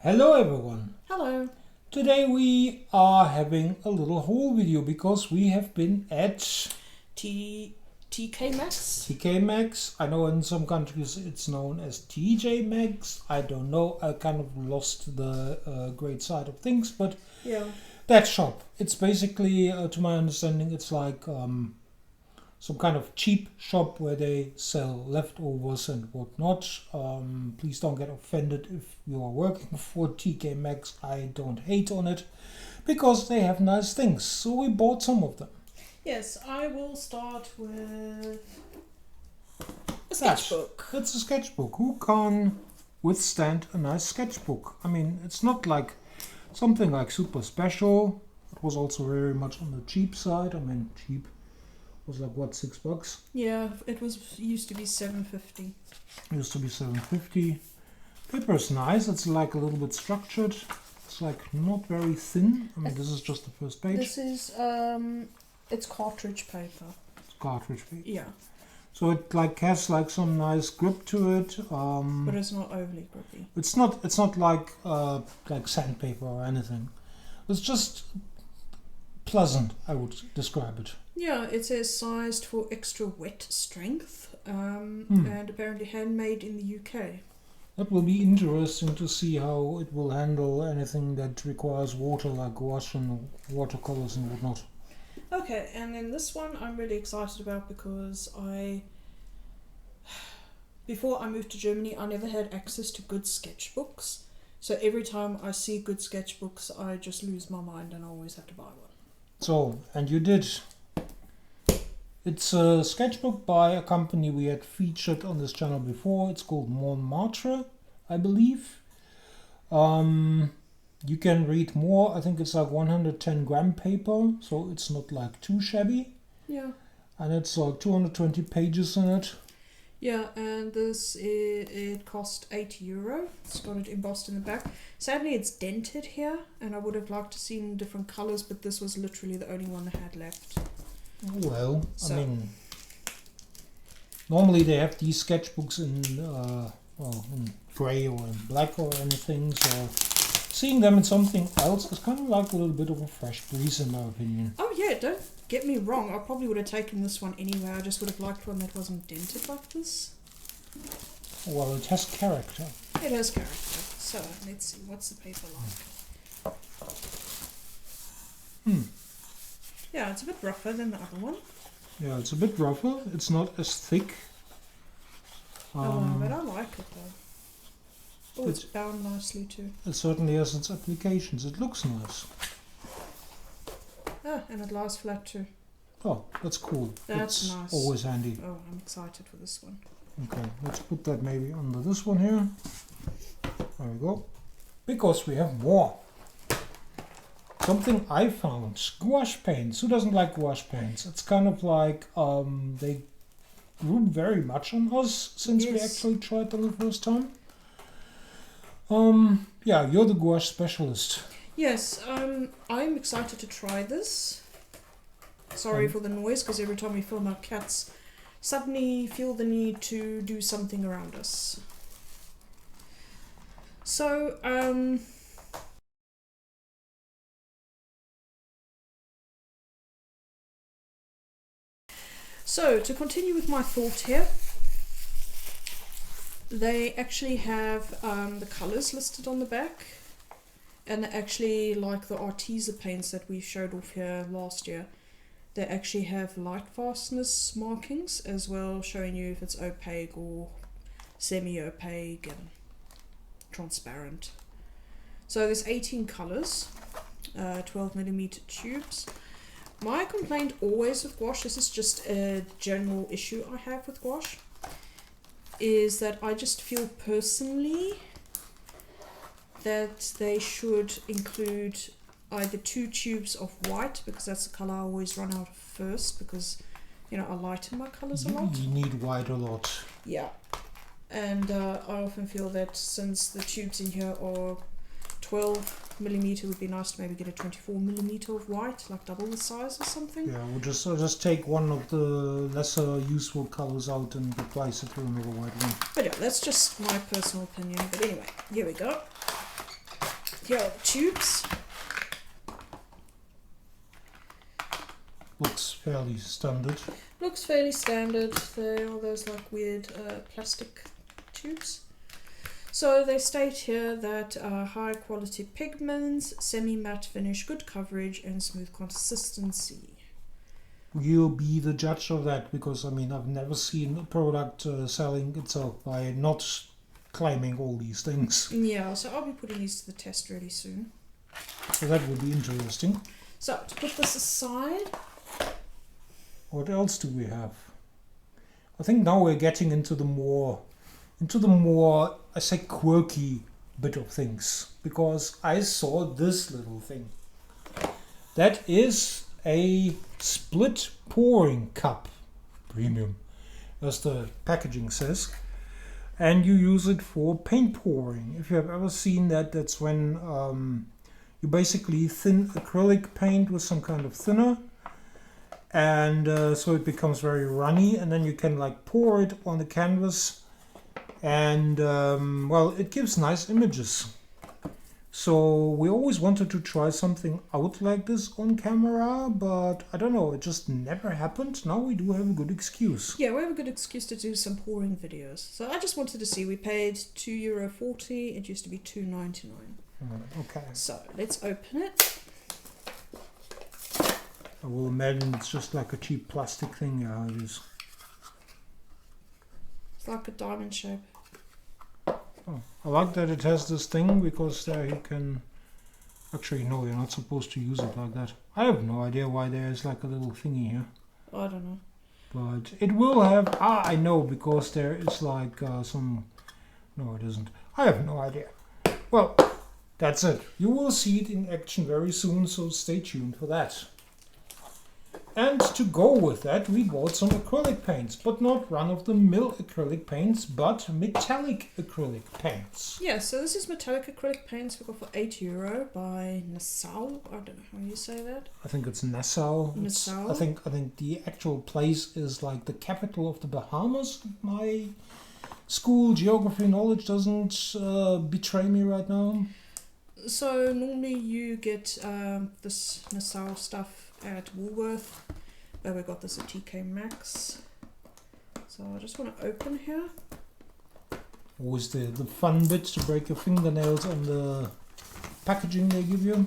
Hello everyone! Hello. Today we are having a little haul video because we have been at TK Maxx. TK Maxx. I know in some countries it's known as TJ Maxx. I don't know, I kind of lost the great side of things, but Yeah. that shop, it's basically, to my understanding, it's like some kind of cheap shop where they sell leftovers and whatnot. Please don't get offended if you are working for TK Maxx. I don't hate on it because they have nice things. So we bought some of them. Yes, I will start with a That, sketchbook. it's a sketchbook. Who can withstand a nice sketchbook? I mean, it's not like something like super special. It was also very much on the cheap side. I mean, cheap was like what, $6? Yeah, it used to be $7.50. Used to be $7.50. Paper is nice. It's like a little bit structured. It's like not very thin. I mean, this is just the first page. This is it's cartridge paper. It's cartridge paper. Yeah, So it like has like some nice grip to it. but it's not overly grippy. It's not like sandpaper or anything. It's just pleasant, I would describe it. Yeah, it says sized for extra wet strength, and apparently handmade in the UK. That will be interesting to see how it will handle anything that requires water, like gouache and watercolors and whatnot. Okay, and then this one I'm really excited about because before I moved to Germany, I never had access to good sketchbooks. So every time I see good sketchbooks, I just lose my mind and I always have to buy one. So, and you did. It's a sketchbook by a company we had featured on this channel before. It's called Montmartre, I believe. You can read more. I think it's like 110 gram paper, so it's not like too shabby. Yeah. And it's like 220 pages in it. Yeah, and it cost €8. It's got it embossed in the back. Sadly, it's dented here, and I would have liked to see different colors, but this was literally the only one they had left. Well, So. I mean, normally they have these sketchbooks in in grey or in black or anything. So seeing them in something else is kind of like a little bit of a fresh breeze, in my opinion. Oh yeah, don't get me wrong. I probably would have taken this one anyway. I just would have liked one that wasn't dented like this. Well, it has character. It has character. So let's see, what's the paper like? Yeah, it's a bit rougher than the other one. Yeah, it's a bit rougher. It's not as thick. But I like it though. Oh, it's bound nicely too. It certainly has its applications. It looks nice. Ah, and it lies flat too. Oh, that's cool. That's nice. Always handy. Oh, I'm excited for this one. Okay, let's put that maybe under this one here. There we go. Because we have more. Something I found. Gouache paints. Who doesn't like gouache paints? It's kind of like they grew very much on us since we actually tried them the first time. Yeah, you're the gouache specialist. Yes, I'm excited to try this. Sorry for the noise, because every time we film our cats suddenly feel the need to do something around us. So, to continue with my thought here, they actually have the colours listed on the back, and they actually, like the Arteza paints that we showed off here last year, they actually have light fastness markings as well, showing you if it's opaque or semi-opaque and transparent. So there's 18 colours, 12mm tubes. My complaint always with gouache, this is just a general issue I have with gouache, is that I just feel personally that they should include either 2 tubes of white, because that's the colour I always run out first, because I lighten my colours a lot. You need white a lot. Yeah, and I often feel that since the tubes in here are 12mm, it would be nice to maybe get a 24mm of white, like double the size or something. Yeah, I'll just take one of the lesser useful colors out and replace it with another white one. But yeah, that's just my personal opinion. But anyway, here we go. here are the tubes. Looks fairly standard. Looks fairly standard. They are those like weird plastic tubes. So they state here that high quality pigments, semi-matte finish, good coverage and smooth consistency. You'll be the judge of that, because I mean I've never seen a product selling itself by not claiming all these things. Yeah, so I'll be putting these to the test really soon. So that would be interesting. So to put this aside, what else do we have? I think now we're getting into the more I say quirky bit of things, because I saw this little thing. That is a split pouring cup, premium, as the packaging says, and you use it for paint pouring. If you have ever seen that, that's when you basically thin acrylic paint with some kind of thinner, and so it becomes very runny, and then you can like pour it on the canvas, and well, it gives nice images. So we always wanted to try something out like this on camera, but I don't know, it just never happened. Now we do have a good excuse. yeah, we have a good excuse to do some pouring videos. So I just wanted to see, we paid €2.40, it used to be $2.99. Okay. So let's open it. I will imagine it's just like a cheap plastic thing. Yeah, it is. It's like a diamond shape. Oh, I like that it has this thing, because there you can... Actually, no, you're not supposed to use it like that. I have no idea why there is like a little thingy here. I don't know. But it will have... Ah, I know, because there is like some... No, it isn't. I have no idea. Well, that's it. You will see it in action very soon, so stay tuned for that. And to go with that, we bought some acrylic paints, but not run-of-the-mill acrylic paints, but metallic acrylic paints. Yeah, so this is metallic acrylic paints we got for €8 by Nassau. I don't know how you say that. I think it's Nassau. Nassau. I think the actual place is like the capital of the Bahamas. My school geography knowledge doesn't betray me right now. So normally you get this Nassau stuff at Woolworth, but we got this at TK Maxx. So I just want to open here. Always the fun bit, to break your fingernails on the packaging they give you.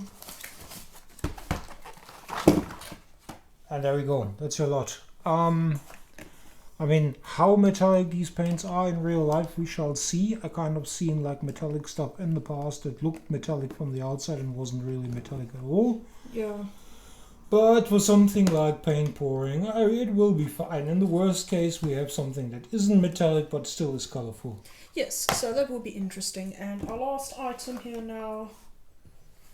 And there we go, that's your lot. I mean, how metallic these paints are in real life we shall see. I kind of seen like metallic stuff in the past that looked metallic from the outside and wasn't really metallic at all. Yeah. But for something like paint pouring, it will be fine. In the worst case, we have something that isn't metallic but still is colorful. Yes, so that will be interesting. And our last item here now.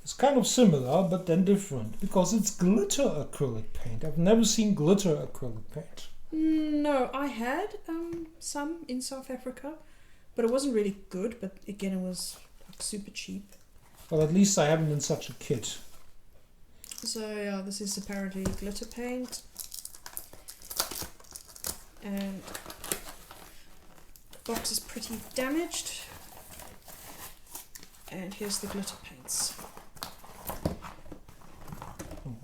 It's kind of similar, but then different, because it's glitter acrylic paint. I've never seen glitter acrylic paint. No, I had some in South Africa, but it wasn't really good. But again, it was like super cheap. Well, at least I haven't in such a kit. So yeah, this is apparently glitter paint, and the box is pretty damaged. And here's the glitter paints.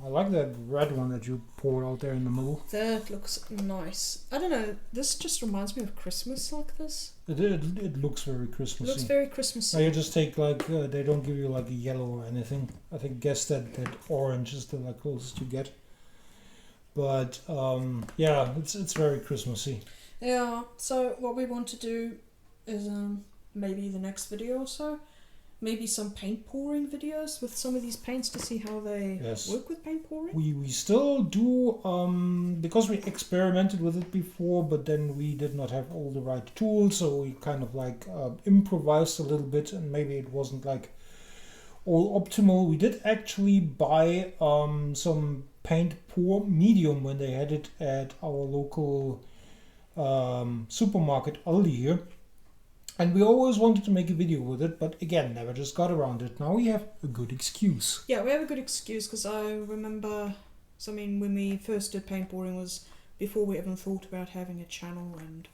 I like that red one that you poured out there in the middle. That looks nice. I don't know, this just reminds me of Christmas like this. It looks very Christmassy. It looks very Christmassy. Now you just take like, they don't give you like a yellow or anything. I think guess that orange is the like closest you get. But yeah, it's very Christmassy. Yeah, so what we want to do is maybe the next video or so, maybe some paint pouring videos with some of these paints to see how they work with paint pouring. We still do, because we experimented with it before, but then we did not have all the right tools, so we kind of like improvised a little bit, and maybe it wasn't like all optimal. We did actually buy some paint pour medium when they had it at our local supermarket Aldi here. And we always wanted to make a video with it, but again, never just got around it. Now we have a good excuse. Yeah, we have a good excuse, because I remember, so I mean, when we first did paint pouring was before we even thought about having a channel, and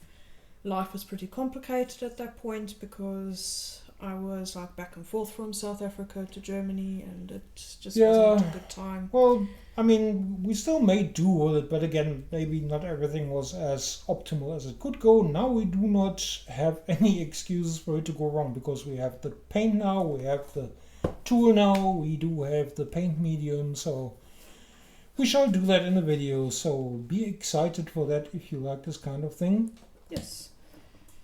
life was pretty complicated at that point, because I was like back and forth from South Africa to Germany, and it just Yeah. wasn't a good time. Well, I mean, we still made do with it, but again, maybe not everything was as optimal as it could go. Now we do not have any excuses for it to go wrong, because we have the paint now, we have the tool now, we do have the paint medium, so we shall do that in the video. So be excited for that if you like this kind of thing. Yes.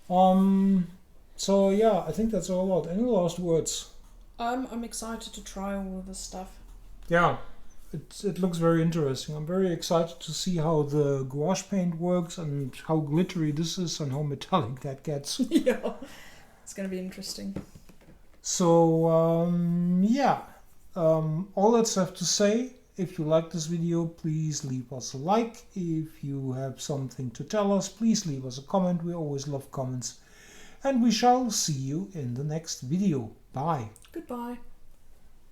So yeah, I think that's all about. Any last words? I'm excited to try all of this stuff. Yeah, it looks very interesting. I'm very excited to see how the gouache paint works and how glittery this is and how metallic that gets. Yeah, it's going to be interesting. So yeah, all that's left to say. If you like this video, please leave us a like. If you have something to tell us, please leave us a comment. We always love comments. And we shall see you in the next video. Bye. Goodbye.